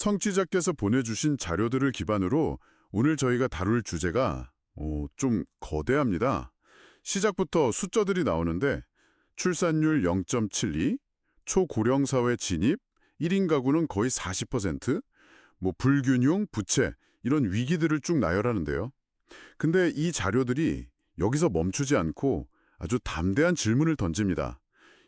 청취자께서 보내주신 자료들을 기반으로 오늘 저희가 다룰 주제가 좀 거대합니다. 시작부터 숫자들이 나오는데 출산율 0.72, 초고령 사회 진입, 1인 가구는 거의 40%, 불균형, 부채 이런 위기들을 쭉 나열하는데요. 근데 이 자료들이 여기서 멈추지 않고 아주 담대한 질문을 던집니다.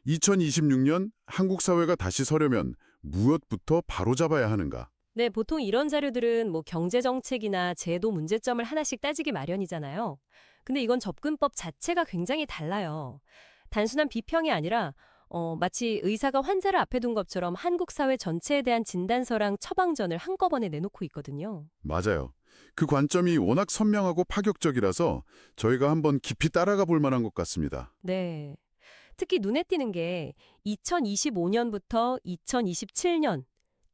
2026년 한국 사회가 다시 서려면 무엇부터 바로잡아야 하는가? 네, 보통 이런 자료들은 경제 정책이나 제도 문제점을 하나씩 따지기 마련이잖아요. 근데 이건 접근법 자체가 굉장히 달라요. 단순한 비평이 아니라 마치 의사가 환자를 앞에 둔 것처럼 한국 사회 전체에 대한 진단서랑 처방전을 한꺼번에 내놓고 있거든요. 맞아요. 그 관점이 워낙 선명하고 파격적이라서 저희가 한번 깊이 따라가 볼 만한 것 같습니다. 네. 특히 눈에 띄는 게 2025년부터 2027년,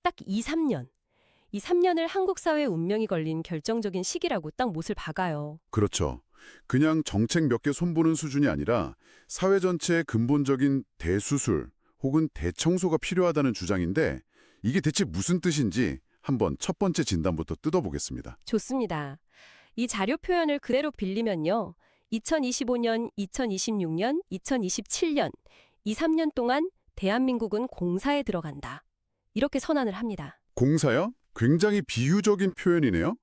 딱 3년. 이 3년을 한국 사회의 운명이 걸린 결정적인 시기라고 딱 못을 박아요. 그렇죠. 그냥 정책 몇 개 손보는 수준이 아니라 사회 전체의 근본적인 대수술 혹은 대청소가 필요하다는 주장인데 이게 대체 무슨 뜻인지 한번 첫 번째 진단부터 뜯어보겠습니다. 좋습니다. 이 자료 표현을 그대로 빌리면요. 2025년, 2026년, 2027년, 이 3년 동안 대한민국은 공사에 들어간다. 이렇게 선언을 합니다. 공사요? 굉장히 비유적인 표현이네요.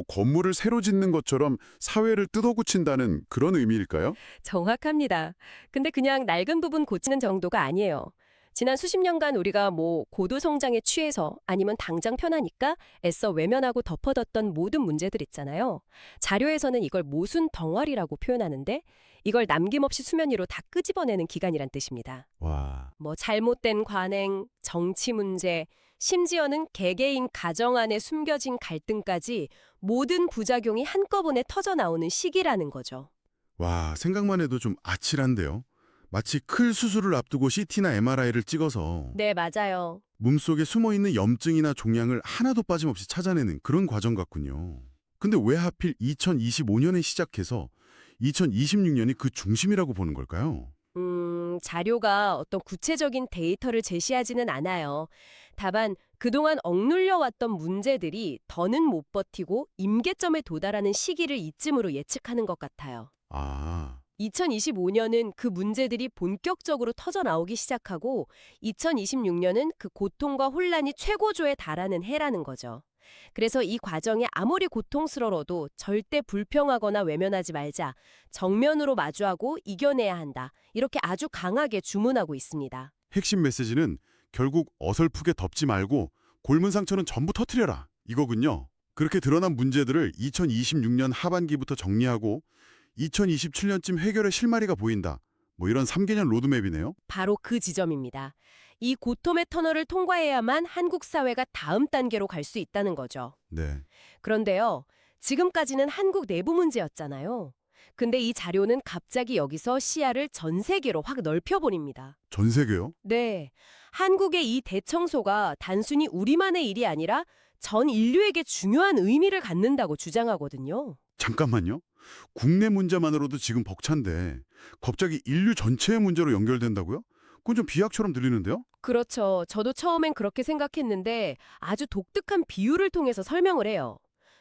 건물을 새로 짓는 것처럼 사회를 뜯어고친다는 그런 의미일까요? 정확합니다. 근데 그냥 낡은 부분 고치는 정도가 아니에요. 지난 수십 년간 우리가 고도 성장에 취해서 아니면 당장 편하니까 애써 외면하고 덮어뒀던 모든 문제들 있잖아요. 자료에서는 이걸 모순 덩어리라고 표현하는데 이걸 남김없이 수면 위로 다 끄집어내는 기간이란 뜻입니다. 와, 잘못된 관행, 정치 문제, 심지어는 개개인 가정 안에 숨겨진 갈등까지 모든 부작용이 한꺼번에 터져나오는 시기라는 거죠. 생각만 해도 좀 아찔한데요. 마치 클 수술을 앞두고 CT나 MRI를 찍어서 네, 맞아요. 몸속에 숨어있는 염증이나 종양을 하나도 빠짐없이 찾아내는 그런 과정 같군요. 근데 왜 하필 2025년에 시작해서 2026년이 그 중심이라고 보는 걸까요? 자료가 어떤 구체적인 데이터를 제시하지는 않아요. 다만 그동안 억눌려 왔던 문제들이 더는 못 버티고 임계점에 도달하는 시기를 이쯤으로 예측하는 것 같아요. 2025년은 그 문제들이 본격적으로 터져나오기 시작하고 2026년은 그 고통과 혼란이 최고조에 달하는 해라는 거죠. 그래서 이 과정이 아무리 고통스러워도 절대 불평하거나 외면하지 말자. 정면으로 마주하고 이겨내야 한다. 이렇게 아주 강하게 주문하고 있습니다. 핵심 메시지는 결국 어설프게 덮지 말고 골문 상처는 전부 터뜨려라 이거군요. 그렇게 드러난 문제들을 2026년 하반기부터 정리하고 2027년쯤 해결의 실마리가 보인다. 이런 3개년 로드맵이네요. 바로 그 지점입니다. 이 고통의 터널을 통과해야만 한국 사회가 다음 단계로 갈 수 있다는 거죠. 네. 그런데요, 지금까지는 한국 내부 문제였잖아요. 근데 이 자료는 갑자기 여기서 시야를 전 세계로 확 넓혀버립니다. 전 세계요? 네, 한국의 이 대청소가 단순히 우리만의 일이 아니라 전 인류에게 중요한 의미를 갖는다고 주장하거든요. 잠깐만요. 국내 문제만으로도 지금 벅찬데 갑자기 인류 전체의 문제로 연결된다고요? 그건 좀 비약처럼 들리는데요? 그렇죠. 저도 처음엔 그렇게 생각했는데 아주 독특한 비유를 통해서 설명을 해요.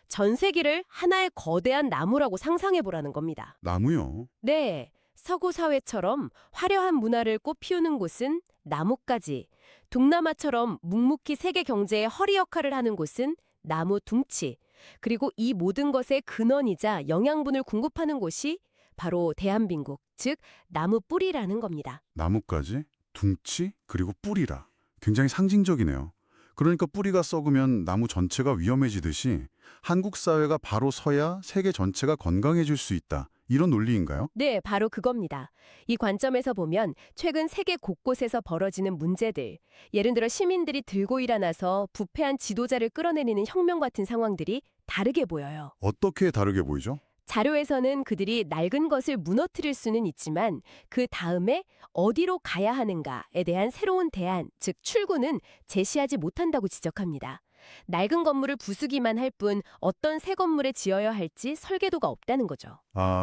전 세계를 하나의 거대한 나무라고 상상해보라는 겁니다. 나무요? 네, 서구 사회처럼 화려한 문화를 꽃피우는 곳은 나뭇가지, 동남아처럼 묵묵히 세계 경제의 허리 역할을 하는 곳은 나무 둥치, 그리고 이 모든 것의 근원이자 영양분을 공급하는 곳이 바로 대한민국, 즉 나무 뿌리라는 겁니다. 나뭇가지, 둥치, 그리고 뿌리라. 굉장히 상징적이네요. 그러니까 뿌리가 썩으면 나무 전체가 위험해지듯이 한국 사회가 바로 서야 세계 전체가 건강해질 수 있다. 이런 논리인가요? 네, 바로 그겁니다. 이 관점에서 보면 최근 세계 곳곳에서 벌어지는 문제들, 예를 들어 시민들이 들고 일어나서 부패한 지도자를 끌어내리는 혁명 같은 상황들이 다르게 보여요. 어떻게 다르게 보이죠? 자료에서는 그들이 낡은 것을 무너뜨릴 수는 있지만 그 다음에 어디로 가야 하는가에 대한 새로운 대안, 즉 출구는 제시하지 못한다고 지적합니다. 낡은 건물을 부수기만 할 뿐 어떤 새 건물에 지어야 할지 설계도가 없다는 거죠.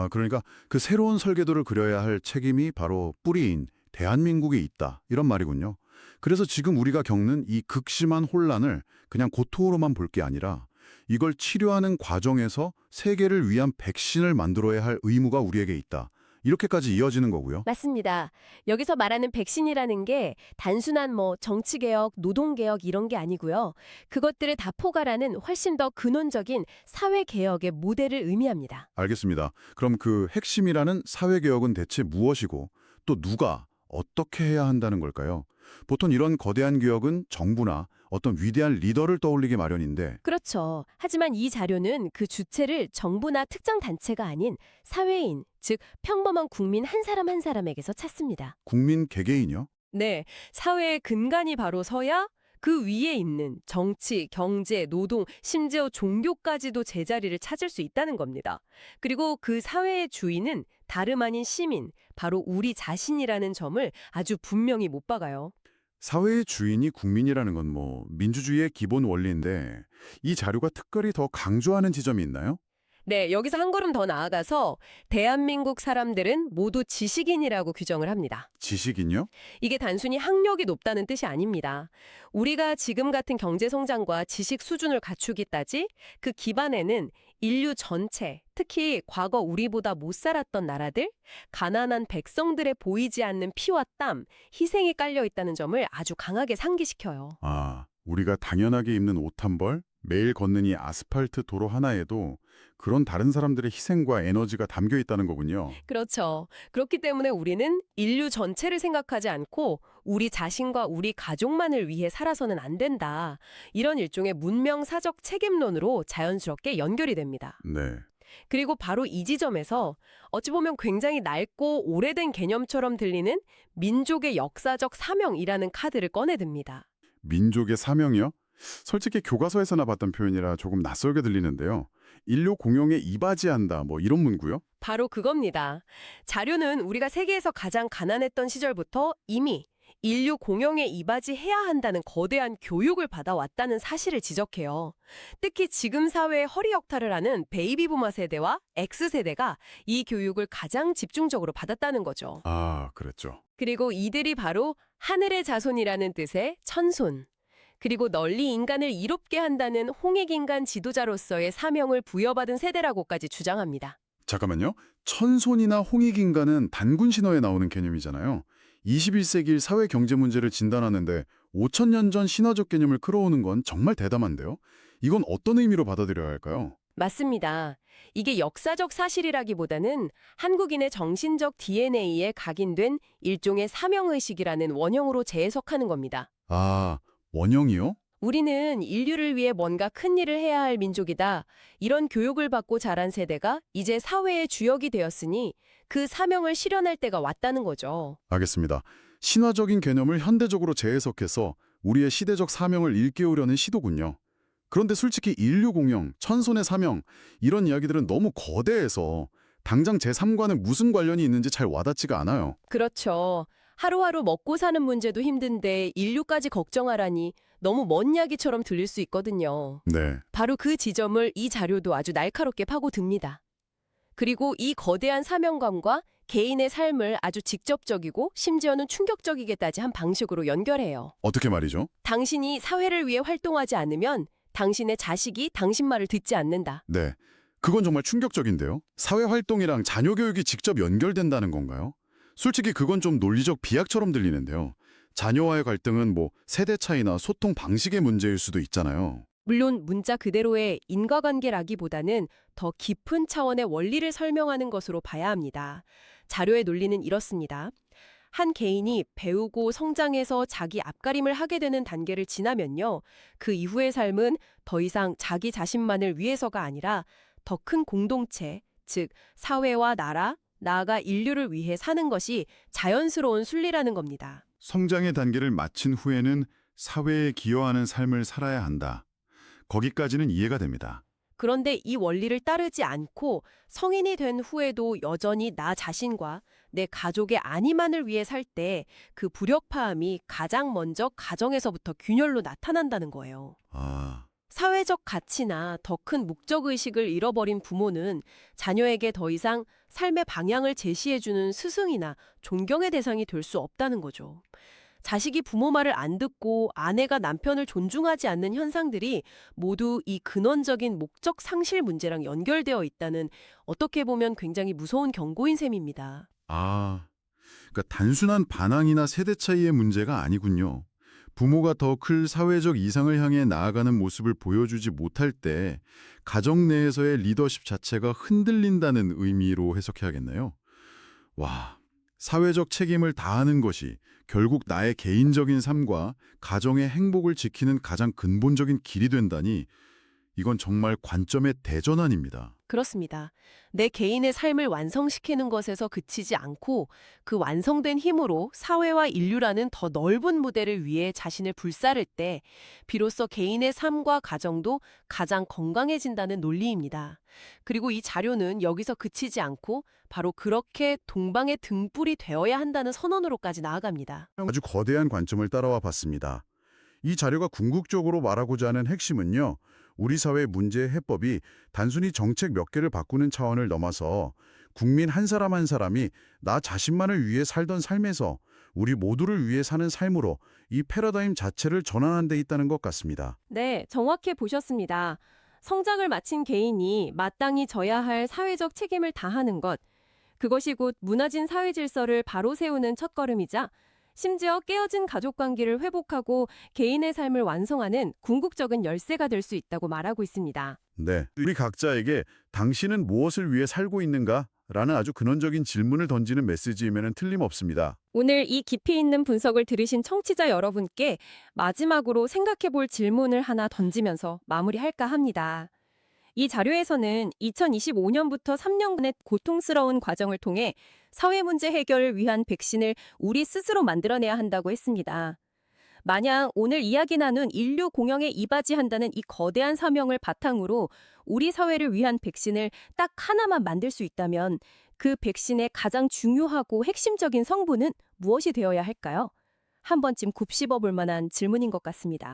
그러니까 그 새로운 설계도를 그려야 할 책임이 바로 뿌리인 대한민국에 있다. 이런 말이군요. 그래서 지금 우리가 겪는 이 극심한 혼란을 그냥 고통으로만 볼 게 아니라 이걸 치료하는 과정에서 세계를 위한 백신을 만들어야 할 의무가 우리에게 있다. 이렇게까지 이어지는 거고요. 맞습니다. 여기서 말하는 백신이라는 게 단순한 정치개혁, 노동개혁 이런 게 아니고요. 그것들을 다 포괄하는 훨씬 더 근원적인 사회개혁의 모델을 의미합니다. 알겠습니다. 그럼 그 핵심이라는 사회개혁은 대체 무엇이고 또 누가 어떻게 해야 한다는 걸까요? 보통 이런 거대한 개혁은 정부나 어떤 위대한 리더를 떠올리게 마련인데 그렇죠. 하지만 이 자료는 그 주체를 정부나 특정 단체가 아닌 사회인, 즉 평범한 국민 한 사람 한 사람에게서 찾습니다. 국민 개개인이요? 네, 사회의 근간이 바로 서야 그 위에 있는 정치, 경제, 노동, 심지어 종교까지도 제자리를 찾을 수 있다는 겁니다. 그리고 그 사회의 주인은 다름 아닌 시민, 바로 우리 자신이라는 점을 아주 분명히 못 박아요. 사회의 주인이 국민이라는 건 민주주의의 기본 원리인데 이 자료가 특별히 더 강조하는 지점이 있나요? 네, 여기서 한 걸음 더 나아가서 대한민국 사람들은 모두 지식인이라고 규정을 합니다. 지식인요? 이게 단순히 학력이 높다는 뜻이 아닙니다. 우리가 지금 같은 경제 성장과 지식 수준을 갖추기 따지 그 기반에는 인류 전체, 특히 과거 우리보다 못 살았던 나라들, 가난한 백성들의 보이지 않는 피와 땀, 희생이 깔려 있다는 점을 아주 강하게 상기시켜요. 아, 우리가 당연하게 입는 옷 한 벌, 매일 걷는 이 아스팔트 도로 하나에도 그런 다른 사람들의 희생과 에너지가 담겨 있다는 거군요. 그렇죠. 그렇기 때문에 우리는 인류 전체를 생각하지 않고 우리 자신과 우리 가족만을 위해 살아서는 안 된다. 이런 일종의 문명사적 책임론으로 자연스럽게 연결이 됩니다. 네. 그리고 바로 이 지점에서 어찌 보면 굉장히 낡고 오래된 개념처럼 들리는 민족의 역사적 사명이라는 카드를 꺼내듭니다. 민족의 사명이요? 솔직히 교과서에서나 봤던 표현이라 조금 낯설게 들리는데요. 인류 공용에 이바지한다 이런 문구요? 바로 그겁니다. 자료는 우리가 세계에서 가장 가난했던 시절부터 이미 인류 공영에 이바지해야 한다는 거대한 교육을 받아왔다는 사실을 지적해요. 특히 지금 사회의 허리 역할을 하는 베이비 부머 세대와 X세대가 이 교육을 가장 집중적으로 받았다는 거죠. 아, 그랬죠. 그리고 이들이 바로 하늘의 자손이라는 뜻의 천손. 그리고 널리 인간을 이롭게 한다는 홍익인간 지도자로서의 사명을 부여받은 세대라고까지 주장합니다. 잠깐만요. 천손이나 홍익인간은 단군 신화에 나오는 개념이잖아요. 21세기 사회 경제 문제를 진단하는데 5,000년 전 신화적 개념을 끌어오는 건 정말 대담한데요. 이건 어떤 의미로 받아들여야 할까요? 맞습니다. 이게 역사적 사실이라기보다는 한국인의 정신적 DNA에 각인된 일종의 사명의식이라는 원형으로 재해석하는 겁니다. 아, 원형이요? 우리는 인류를 위해 뭔가 큰 일을 해야 할 민족이다. 이런 교육을 받고 자란 세대가 이제 사회의 주역이 되었으니 그 사명을 실현할 때가 왔다는 거죠. 알겠습니다. 신화적인 개념을 현대적으로 재해석해서 우리의 시대적 사명을 일깨우려는 시도군요. 그런데 솔직히 인류 공영, 천손의 사명 이런 이야기들은 너무 거대해서 당장 제3과는 무슨 관련이 있는지 잘 와닿지가 않아요. 그렇죠. 하루하루 먹고 사는 문제도 힘든데 인류까지 걱정하라니 너무 먼 이야기처럼 들릴 수 있거든요. 네. 바로 그 지점을 이 자료도 아주 날카롭게 파고듭니다. 그리고 이 거대한 사명감과 개인의 삶을 아주 직접적이고 심지어는 충격적이게까지 한 방식으로 연결해요. 어떻게 말이죠? 당신이 사회를 위해 활동하지 않으면 당신의 자식이 당신 말을 듣지 않는다. 네. 그건 정말 충격적인데요. 사회활동이랑 자녀 교육이 직접 연결된다는 건가요? 솔직히 그건 좀 논리적 비약처럼 들리는데요. 자녀와의 갈등은 세대 차이나 소통 방식의 문제일 수도 있잖아요. 물론 문자 그대로의 인과관계라기보다는 더 깊은 차원의 원리를 설명하는 것으로 봐야 합니다. 자료의 논리는 이렇습니다. 한 개인이 배우고 성장해서 자기 앞가림을 하게 되는 단계를 지나면요. 그 이후의 삶은 더 이상 자기 자신만을 위해서가 아니라 더 큰 공동체, 즉 사회와 나라, 나아가 인류를 위해 사는 것이 자연스러운 순리라는 겁니다. 성장의 단계를 마친 후에는 사회에 기여하는 삶을 살아야 한다. 거기까지는 이해가 됩니다. 그런데 이 원리를 따르지 않고 성인이 된 후에도 여전히 나 자신과 내 가족의 안위만을 위해 살 때 그 불협화음이 가장 먼저 가정에서부터 균열로 나타난다는 거예요. 아, 사회적 가치나 더 큰 목적의식을 잃어버린 부모는 자녀에게 더 이상 삶의 방향을 제시해주는 스승이나 존경의 대상이 될 수 없다는 거죠. 자식이 부모 말을 안 듣고 아내가 남편을 존중하지 않는 현상들이 모두 이 근원적인 목적 상실 문제랑 연결되어 있다는 어떻게 보면 굉장히 무서운 경고인 셈입니다. 아, 그러니까 단순한 반항이나 세대 차이의 문제가 아니군요. 부모가 더 클 사회적 이상을 향해 나아가는 모습을 보여주지 못할 때 가정 내에서의 리더십 자체가 흔들린다는 의미로 해석해야겠네요. 와, 사회적 책임을 다하는 것이 결국 나의 개인적인 삶과 가정의 행복을 지키는 가장 근본적인 길이 된다니 이건 정말 관점의 대전환입니다. 그렇습니다. 내 개인의 삶을 완성시키는 것에서 그치지 않고 그 완성된 힘으로 사회와 인류라는 더 넓은 무대를 위해 자신을 불사를 때 비로소 개인의 삶과 가정도 가장 건강해진다는 논리입니다. 그리고 이 자료는 여기서 그치지 않고 바로 그렇게 동방의 등불이 되어야 한다는 선언으로까지 나아갑니다. 아주 거대한 관점을 따라와 봤습니다. 이 자료가 궁극적으로 말하고자 하는 핵심은요. 우리 사회 문제의 해법이 단순히 정책 몇 개를 바꾸는 차원을 넘어서 국민 한 사람 한 사람이 나 자신만을 위해 살던 삶에서 우리 모두를 위해 사는 삶으로 이 패러다임 자체를 전환한 데 있다는 것 같습니다. 네, 정확히 보셨습니다. 성장을 마친 개인이 마땅히 져야 할 사회적 책임을 다하는 것, 그것이 곧 무너진 사회 질서를 바로 세우는 첫걸음이자 심지어 깨어진 가족관계를 회복하고 개인의 삶을 완성하는 궁극적인 열쇠가 될 수 있다고 말하고 있습니다. 네, 우리 각자에게 당신은 무엇을 위해 살고 있는가? 라는 아주 근원적인 질문을 던지는 메시지이면 틀림없습니다. 오늘 이 깊이 있는 분석을 들으신 청취자 여러분께 마지막으로 생각해 볼 질문을 하나 던지면서 마무리할까 합니다. 이 자료에서는 2025년부터 3년간의 고통스러운 과정을 통해 사회 문제 해결을 위한 백신을 우리 스스로 만들어내야 한다고 했습니다. 만약 오늘 이야기 나눈 인류 공영에 이바지한다는 이 거대한 사명을 바탕으로 우리 사회를 위한 백신을 딱 하나만 만들 수 있다면 그 백신의 가장 중요하고 핵심적인 성분은 무엇이 되어야 할까요? 한 번쯤 곱씹어 볼 만한 질문인 것 같습니다.